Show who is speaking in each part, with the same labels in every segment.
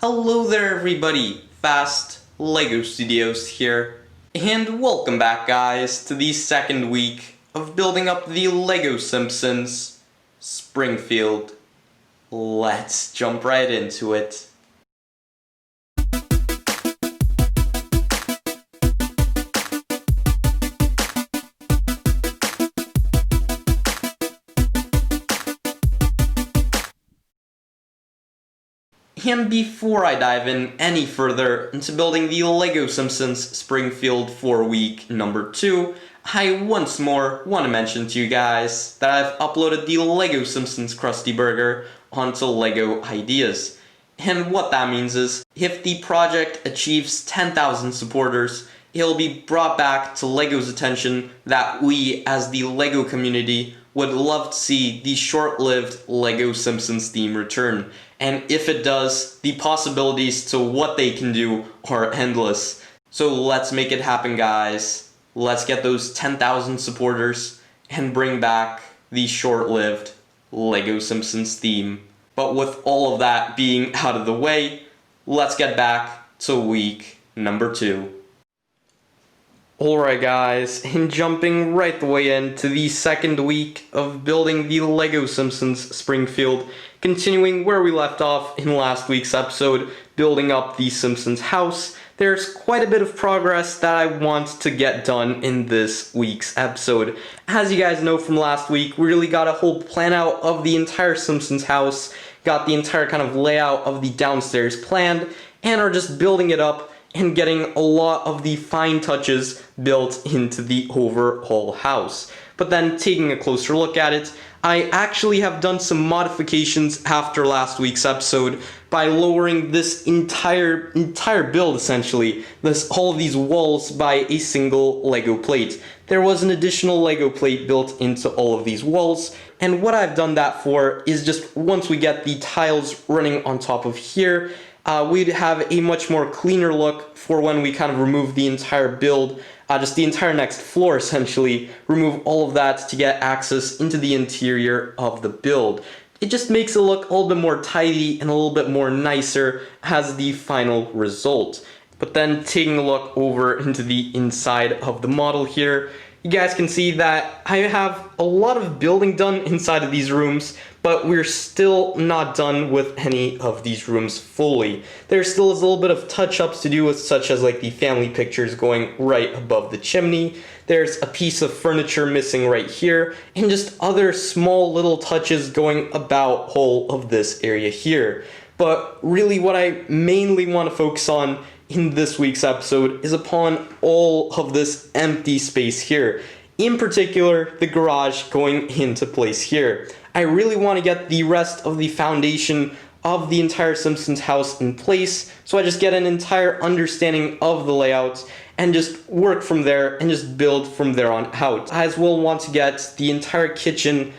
Speaker 1: Hello there everybody, Fast Lego Studios here, and welcome back guys to the second week of building up the Lego Simpsons Springfield. Let's jump right into it. And before I dive in any further into building the LEGO Simpsons Springfield for week number 2, I once more want to mention to you guys that I've uploaded the LEGO Simpsons Krusty Burger onto LEGO Ideas. And what that means is, if the project achieves 10,000 supporters, it'll be brought back to LEGO's attention that we, as the LEGO community, would love to see the short-lived LEGO Simpsons theme return. And if it does, the possibilities to what they can do are endless. So let's make it happen, guys. Let's get those 10,000 supporters and bring back the short-lived LEGO Simpsons theme. But with all of that being out of the way, let's get back to week number 2. Alright guys, and jumping right the way into the second week of building the LEGO Simpsons Springfield, continuing where we left off in last week's episode, building up the Simpsons House, there's quite a bit of progress that I want to get done in this week's episode. As you guys know from last week, we really got a whole plan out of the entire Simpsons house, got the entire kind of layout of the downstairs planned, and are just building it up and getting a lot of the fine touches built into the overall house. But then taking a closer look at it, I actually have done some modifications after last week's episode by lowering this entire build essentially, all of these walls by a single Lego plate. There was an additional Lego plate built into all of these walls, and what I've done that for is just once we get the tiles running on top of here, we'd have a much more cleaner look for when we kind of remove the entire build, just the entire next floor essentially, remove all of that to get access into the interior of the build. It just makes it look a little bit more tidy and a little bit more nicer as the final result. But then taking a look over into the inside of the model here, you guys can see that I have a lot of building done inside of these rooms, but we're still not done with any of these rooms fully. There still is a little bit of touch-ups to do with, such as like the family pictures going right above the chimney. There's a piece of furniture missing right here, and just other small little touches going about whole of this area here. But really what I mainly want to focus on in this week's episode is upon all of this empty space here. In particular, the garage going into place here. I really want to get the rest of the foundation of the entire Simpsons house in place, so I just get an entire understanding of the layout and just work from there and just build from there on out. I as well want to get the entire kitchen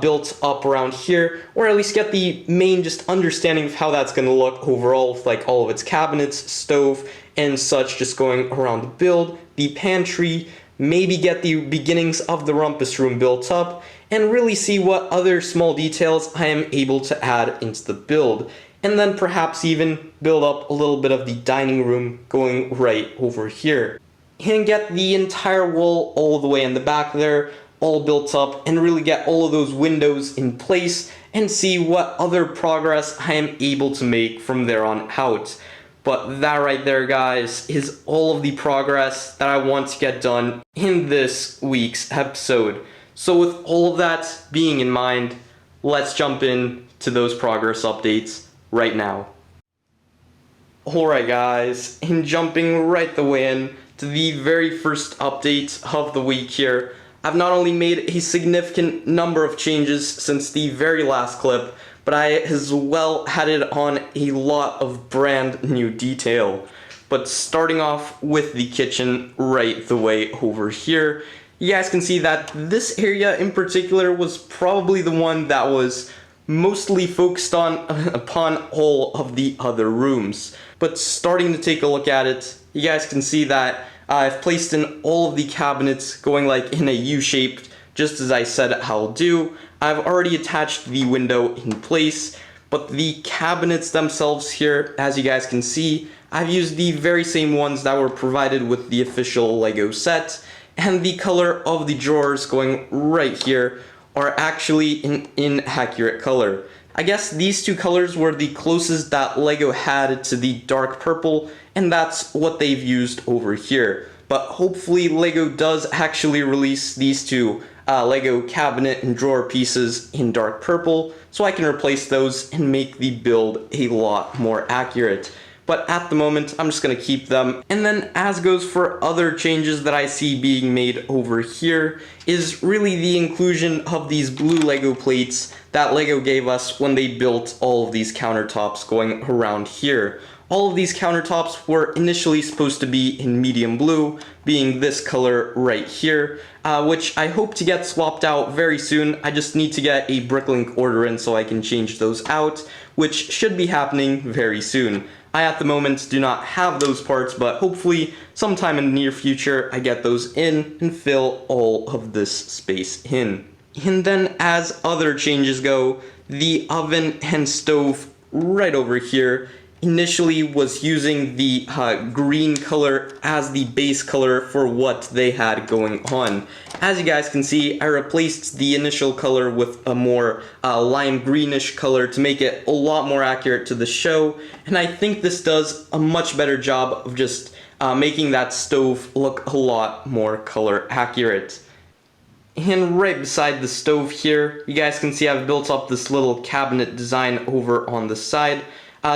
Speaker 1: built up around here, or at least get the main just understanding of how that's going to look overall, with like all of its cabinets, stove, and such just going around the build, the pantry, maybe get the beginnings of the rumpus room built up, and really see what other small details I am able to add into the build. And then perhaps even build up a little bit of the dining room going right over here. And get the entire wall all the way in the back there, all built up, and really get all of those windows in place and see what other progress I am able to make from there on out. But that right there, guys, is all of the progress that I want to get done in this week's episode. So with all of that being in mind, let's jump in to those progress updates right now. Alright guys, and jumping right the way in to the very first update of the week here, I've not only made a significant number of changes since the very last clip, but I as well added on a lot of brand new detail. But starting off with the kitchen right the way over here, you guys can see that this area in particular was probably the one that was mostly focused on upon all of the other rooms. But starting to take a look at it, you guys can see that I've placed in all of the cabinets going like in a U-shaped, just as I said I'll do. I've already attached the window in place, but the cabinets themselves here, as you guys can see, I've used the very same ones that were provided with the official Lego set, and the color of the drawers going right here are actually an inaccurate color. I guess these two colors were the closest that Lego had to the dark purple, and that's what they've used over here. But hopefully Lego does actually release these two Lego cabinet and drawer pieces in dark purple, so I can replace those and make the build a lot more accurate. But at the moment, I'm just going to keep them. And then as goes for other changes that I see being made over here is really the inclusion of these blue Lego plates that Lego gave us when they built all of these countertops going around here. All of these countertops were initially supposed to be in medium blue, being this color right here, which I hope to get swapped out very soon. I just need to get a Bricklink order in so I can change those out, which should be happening very soon. I at the moment do not have those parts, but hopefully sometime in the near future I get those in and fill all of this space in. And then as other changes go, the oven and stove right over here initially was using the green color as the base color for what they had going on. As you guys can see, I replaced the initial color with a more lime greenish color to make it a lot more accurate to the show, and I think this does a much better job of just making that stove look a lot more color accurate. And right beside the stove here, you guys can see I've built up this little cabinet design over on the side.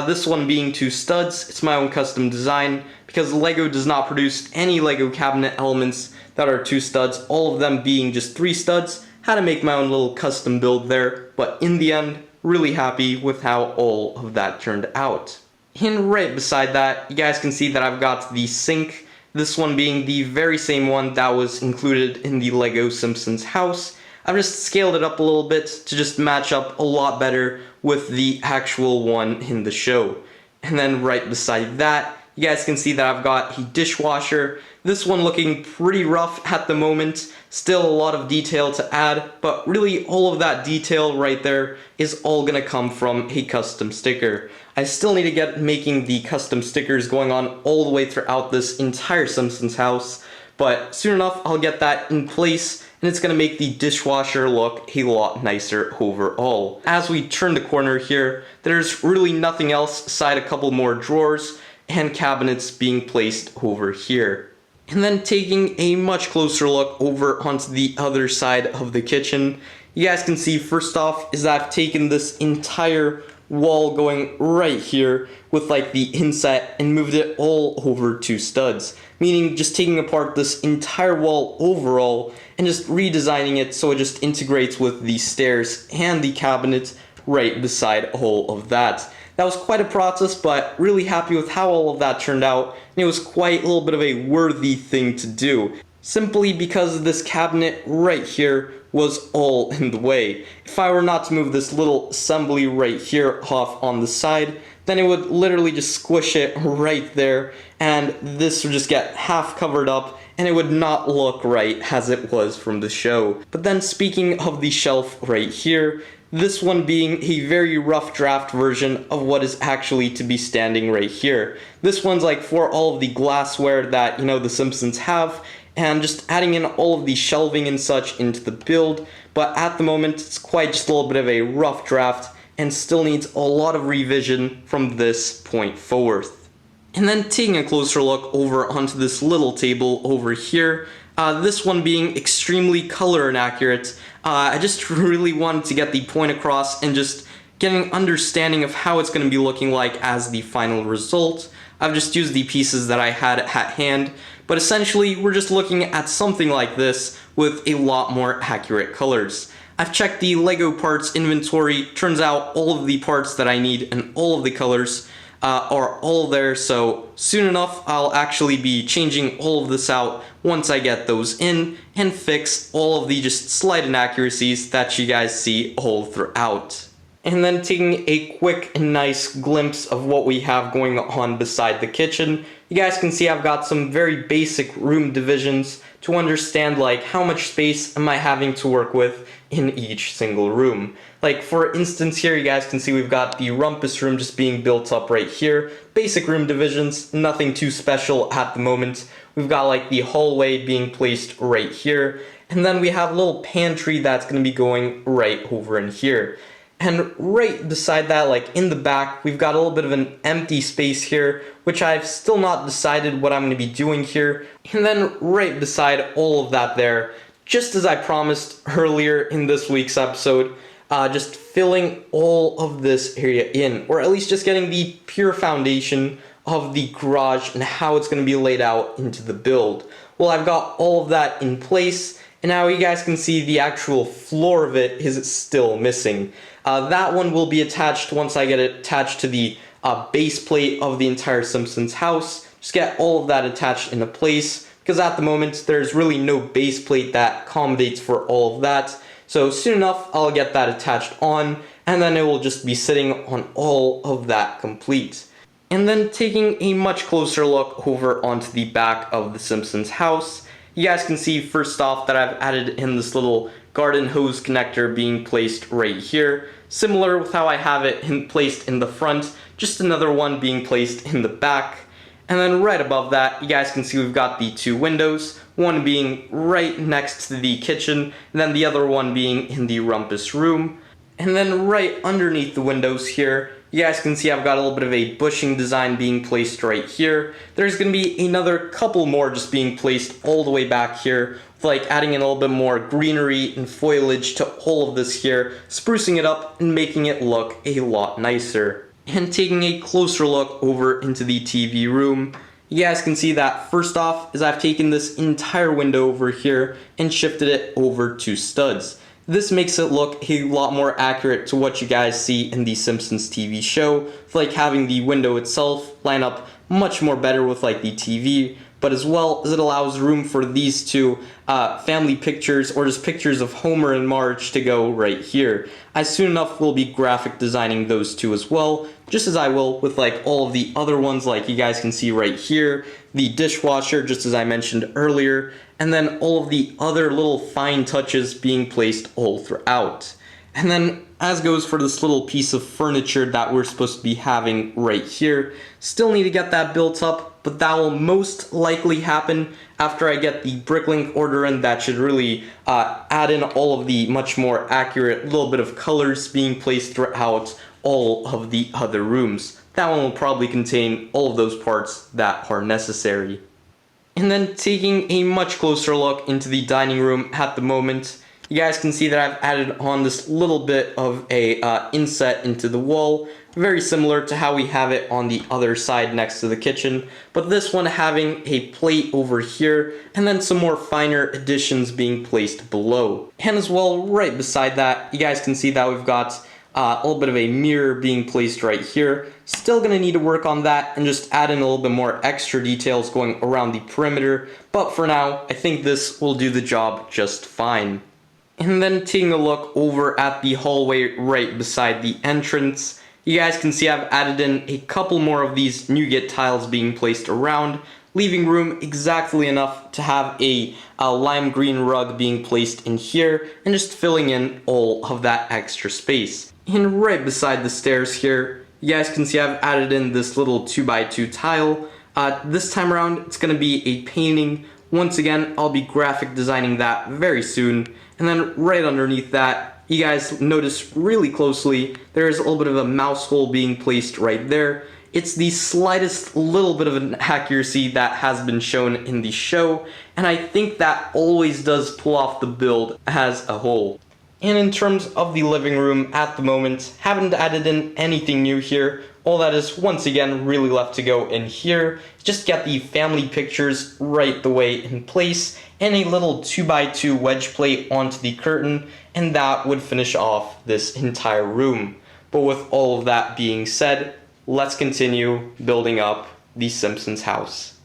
Speaker 1: This one being two studs. It's my own custom design because Lego does not produce any Lego cabinet elements that are two studs, all of them being just three studs. Had to make my own little custom build there, but in the end, really happy with how all of that turned out. And right beside that, you guys can see that I've got the sink, this one being the very same one that was included in the Lego Simpsons House. I've just scaled it up a little bit to just match up a lot better with the actual one in the show. And then right beside that, you guys can see that I've got a dishwasher. This one looking pretty rough at the moment, still a lot of detail to add, but really all of that detail right there is all gonna come from a custom sticker. I still need to get making the custom stickers going on all the way throughout this entire Simpsons house, but soon enough I'll get that in place, and it's going to make the dishwasher look a lot nicer overall. As we turn the corner here, there's really nothing else aside a couple more drawers and cabinets being placed over here. And then taking a much closer look over onto the other side of the kitchen, you guys can see first off is that I've taken this entire wall going right here with like the inset and moved it all over to studs, meaning just taking apart this entire wall overall and just redesigning it so it just integrates with the stairs and the cabinet right beside all of that. That was quite a process, but really happy with how all of that turned out, and it was quite a little bit of a worthy thing to do, simply because this cabinet right here was all in the way. If I were not to move this little assembly right here off on the side, then it would literally just squish it right there, and this would just get half covered up, and it would not look right as it was from the show. But then speaking of the shelf right here, this one being a very rough draft version of what is actually to be standing right here. This one's like for all of the glassware that, the Simpsons have, and just adding in all of the shelving and such into the build, but at the moment it's quite just a little bit of a rough draft and still needs a lot of revision from this point forth. And then taking a closer look over onto this little table over here, this one being extremely color inaccurate. I just really wanted to get the point across and just get an understanding of how it's going to be looking like as the final result. I've just used the pieces that I had at hand, but essentially we're just looking at something like this with a lot more accurate colors. I've checked the Lego parts inventory, turns out all of the parts that I need and all of the colors are all there, so soon enough I'll actually be changing all of this out once I get those in and fix all of the just slight inaccuracies that you guys see all throughout. And then taking a quick and nice glimpse of what we have going on beside the kitchen, you guys can see I've got some very basic room divisions to understand like how much space am I having to work with in each single room. Like for instance here, you guys can see we've got the rumpus room just being built up right here. Basic room divisions, nothing too special at the moment. We've got like the hallway being placed right here. And then we have a little pantry that's going to be going right over in here. And right beside that, like in the back, we've got a little bit of an empty space here, which I've still not decided what I'm going to be doing here. And then right beside all of that there, just as I promised earlier in this week's episode, just filling all of this area in, or at least just getting the pure foundation of the garage and how it's going to be laid out into the build. Well, I've got all of that in place, and now you guys can see the actual floor of it is still missing. That one will be attached once I get it attached to the base plate of the entire Simpsons house. Just get all of that attached into place, because at the moment there's really no base plate that accommodates for all of that. So soon enough I'll get that attached on, and then it will just be sitting on all of that complete. And then taking a much closer look over onto the back of the Simpsons house, you guys can see first off that I've added in this little garden hose connector being placed right here, similar with how I have it placed in the front, just another one being placed in the back. And then right above that, you guys can see we've got the two windows, one being right next to the kitchen, and then the other one being in the rumpus room. And then right underneath the windows here, you guys can see I've got a little bit of a bushing design being placed right here. There's going to be another couple more just being placed all the way back here, like adding in a little bit more greenery and foliage to all of this here, sprucing it up and making it look a lot nicer. And taking a closer look over into the TV room, you guys can see that first off is I've taken this entire window over here and shifted it over to studs. This makes it look a lot more accurate to what you guys see in the Simpsons TV show, like having the window itself line up much more better with like the TV, but as well as it allows room for these two family pictures or just pictures of Homer and Marge to go right here. I soon enough will be graphic designing those two as well, just as I will with like all of the other ones like you guys can see right here, the dishwasher just as I mentioned earlier, and then all of the other little fine touches being placed all throughout. And then as goes for this little piece of furniture that we're supposed to be having right here, still need to get that built up, but that will most likely happen after I get the bricklink order in. That should really add in all of the much more accurate little bit of colors being placed throughout all of the other rooms. That one will probably contain all of those parts that are necessary. And then taking a much closer look into the dining room at the moment, you guys can see that I've added on this little bit of a inset into the wall, very similar to how we have it on the other side next to the kitchen, but this one having a plate over here, and then some more finer additions being placed below. And as well, right beside that, you guys can see that we've got a little bit of a mirror being placed right here. Still gonna need to work on that and just add in a little bit more extra details going around the perimeter, but for now, I think this will do the job just fine. And then taking a look over at the hallway right beside the entrance, you guys can see I've added in a couple more of these nougat tiles being placed around, leaving room exactly enough to have a lime green rug being placed in here and just filling in all of that extra space. And right beside the stairs here, you guys can see I've added in this little 2x2 tile. This time around, it's going to be a painting. Once again, I'll be graphic designing that very soon. And then right underneath that, you guys notice really closely, there's a little bit of a mouse hole being placed right there. It's the slightest little bit of an accuracy that has been shown in the show, and I think that always does pull off the build as a whole. And in terms of the living room at the moment, haven't added in anything new here. All that is once again really left to go in here. Just get the family pictures right the way in place and a little 2x2 wedge plate onto the curtain, and that would finish off this entire room. But with all of that being said, let's continue building up the Simpsons house.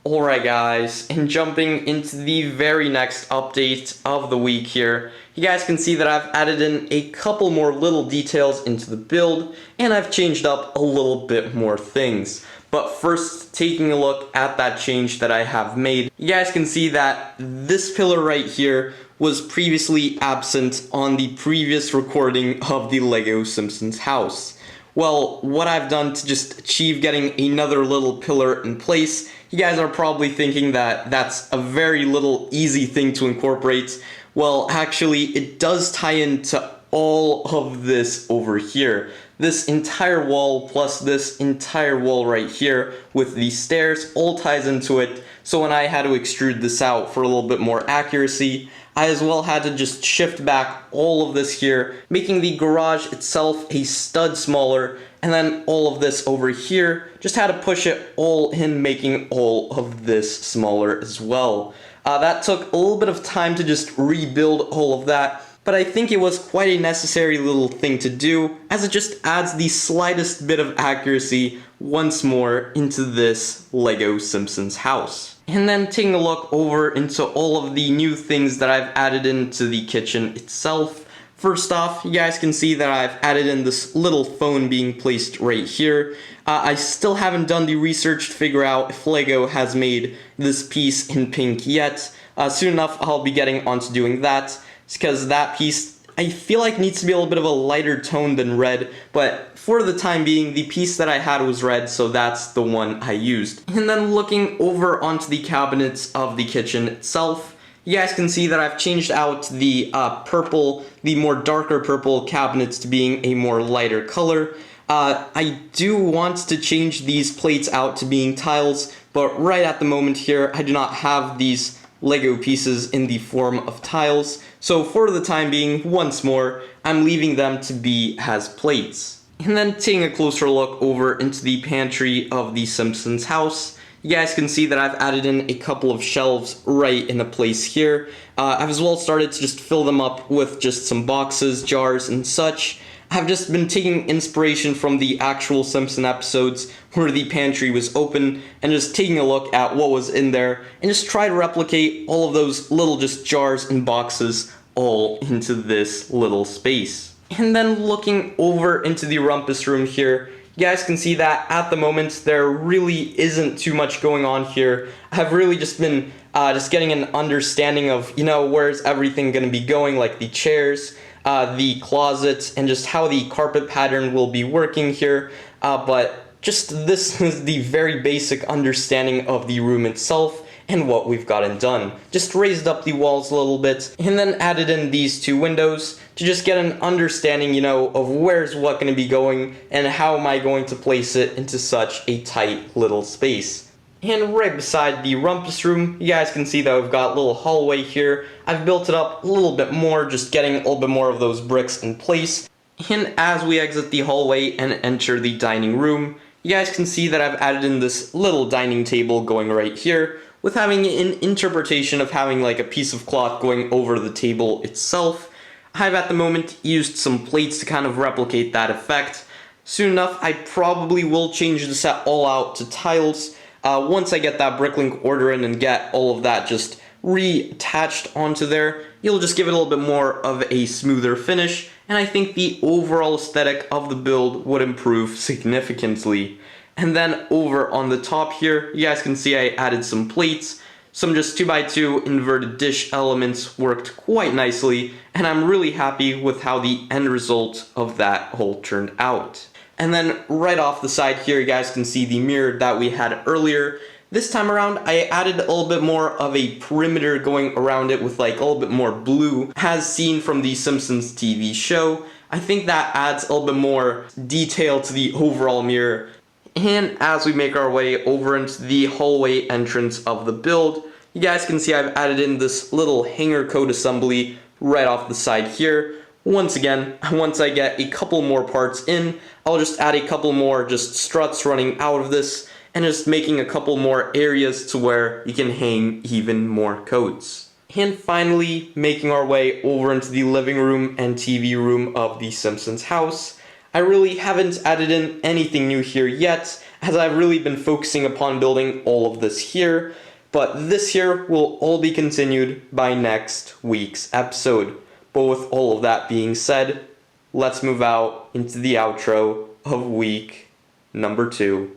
Speaker 1: Alright guys, and jumping into the very next update of the week here, you guys can see that I've added in a couple more little details into the build, and I've changed up a little bit more things. But first, taking a look at that change that I have made, you guys can see that this pillar right here was previously absent on the previous recording of the LEGO Simpsons House. Well, what I've done to just achieve getting another little pillar in place, you guys are probably thinking that that's a very little easy thing to incorporate. Well, actually, it does tie into all of this over here. This entire wall plus this entire wall right here with the stairs all ties into it. So when I had to extrude this out for a little bit more accuracy, I as well had to just shift back all of this here, making the garage itself a stud smaller, and then all of this over here, just had to push it all in, making all of this smaller as well. That took a little bit of time to just rebuild all of that, but I think it was quite a necessary little thing to do, as it just adds the slightest bit of accuracy once more into this LEGO Simpsons house. And then taking a look over into all of the new things that I've added into the kitchen itself. First off, you guys can see that I've added in this little phone being placed right here. I still haven't done the research to figure out if LEGO has made this piece in pink yet. Soon enough, I'll be getting onto doing that, because that piece I feel like needs to be a little bit of a lighter tone than red, but for the time being, the piece that I had was red, so that's the one I used. And then looking over onto the cabinets of the kitchen itself, you guys can see that I've changed out the purple, the more darker purple cabinets to being a more lighter color. I do want to change these plates out to being tiles, but right at the moment here, I do not have these LEGO pieces in the form of tiles, so for the time being, once more, I'm leaving them to be as plates. And then taking a closer look over into the pantry of the Simpsons house, you guys can see that I've added in a couple of shelves right in the place here. I've as well started to just fill them up with just some boxes, jars, and such. I've just been taking inspiration from the actual Simpson episodes where the pantry was open and just taking a look at what was in there and just try to replicate all of those little just jars and boxes all into this little space. And then looking over into the rumpus room here, you guys can see that at the moment there really isn't too much going on here. I've really just been just getting an understanding of, where's everything going to be going, like the chairs, the closets, and just how the carpet pattern will be working here, but just this is the very basic understanding of the room itself and what we've gotten done. Just raised up the walls a little bit, and then added in these two windows to just get an understanding, of where's what going to be going, and how am I going to place it into such a tight little space. And right beside the rumpus room, you guys can see that we've got a little hallway here. I've built it up a little bit more, just getting a little bit more of those bricks in place. And as we exit the hallway and enter the dining room, you guys can see that I've added in this little dining table going right here, with having an interpretation of having like a piece of cloth going over the table itself. I've at the moment used some plates to kind of replicate that effect. Soon enough, I probably will change the set all out to tiles. Once I get that bricklink order in and get all of that just reattached onto there, you'll just give it a little bit more of a smoother finish, and I think the overall aesthetic of the build would improve significantly. And then over on the top here, you guys can see I added some plates. Some just 2x2 inverted dish elements worked quite nicely, and I'm really happy with how the end result of that whole turned out. And then right off the side here, you guys can see the mirror that we had earlier. This time around, I added a little bit more of a perimeter going around it with like a little bit more blue, as seen from the Simpsons TV show. I think that adds a little bit more detail to the overall mirror. And as we make our way over into the hallway entrance of the build, you guys can see I've added in this little hanger coat assembly right off the side here. Once again, once I get a couple more parts in, I'll just add a couple more just struts running out of this, and just making a couple more areas to where you can hang even more coats. And finally, making our way over into the living room and TV room of the Simpsons house. I really haven't added in anything new here yet, as I've really been focusing upon building all of this here, but this here will all be continued by next week's episode. But with all of that being said, let's move out into the outro of week number 2.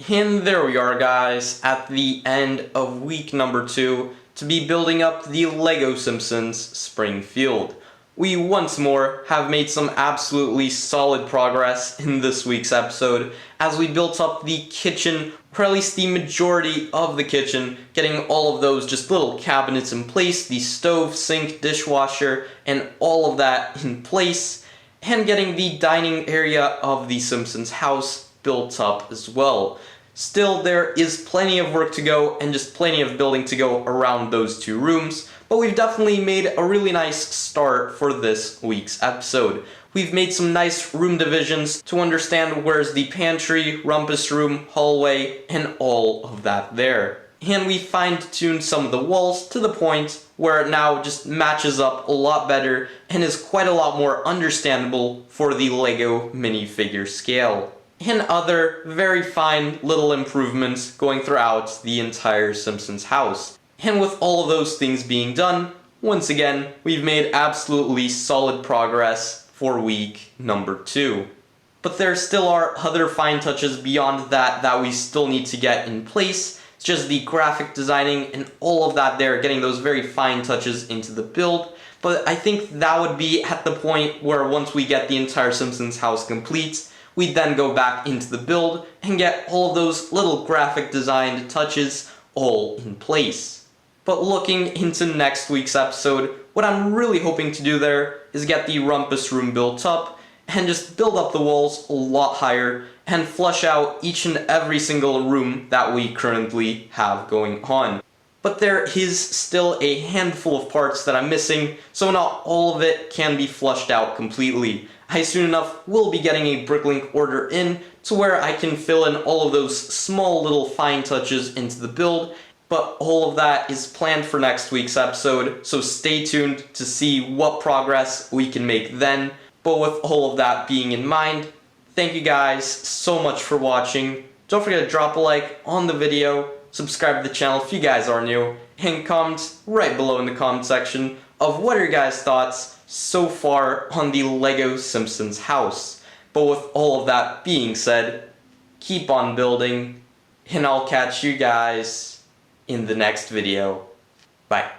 Speaker 1: And there we are, guys, at the end of week number 2 to be building up the LEGO Simpsons Springfield. We once more have made some absolutely solid progress in this week's episode as we built up the kitchen, or at least the majority of the kitchen, getting all of those just little cabinets in place, the stove, sink, dishwasher, and all of that in place, and getting the dining area of the Simpsons house built up as well. Still, there is plenty of work to go and just plenty of building to go around those 2 rooms, but we've definitely made a really nice start for this week's episode. We've made some nice room divisions to understand where's the pantry, rumpus room, hallway, and all of that there. And we fine-tuned some of the walls to the point where it now just matches up a lot better and is quite a lot more understandable for the LEGO minifigure scale. And other very fine little improvements going throughout the entire Simpsons house. And with all of those things being done, once again, we've made absolutely solid progress for week number 2. But there still are other fine touches beyond that we still need to get in place. It's just the graphic designing and all of that there, getting those very fine touches into the build. But I think that would be at the point where once we get the entire Simpsons house complete, we'd then go back into the build and get all of those little graphic designed touches all in place. But looking into next week's episode, what I'm really hoping to do there is get the rumpus room built up and just build up the walls a lot higher and flush out each and every single room that we currently have going on. But there is still a handful of parts that I'm missing, so not all of it can be flushed out completely. I soon enough will be getting a bricklink order in to where I can fill in all of those small little fine touches into the build, but all of that is planned for next week's episode, so stay tuned to see what progress we can make then. But with all of that being in mind, thank you guys so much for watching. Don't forget to drop a like on the video, subscribe to the channel if you guys are new, and comment right below in the comment section of what are your guys' thoughts so far on the LEGO Simpsons house. But with all of that being said, keep on building, and I'll catch you guys in the next video. Bye.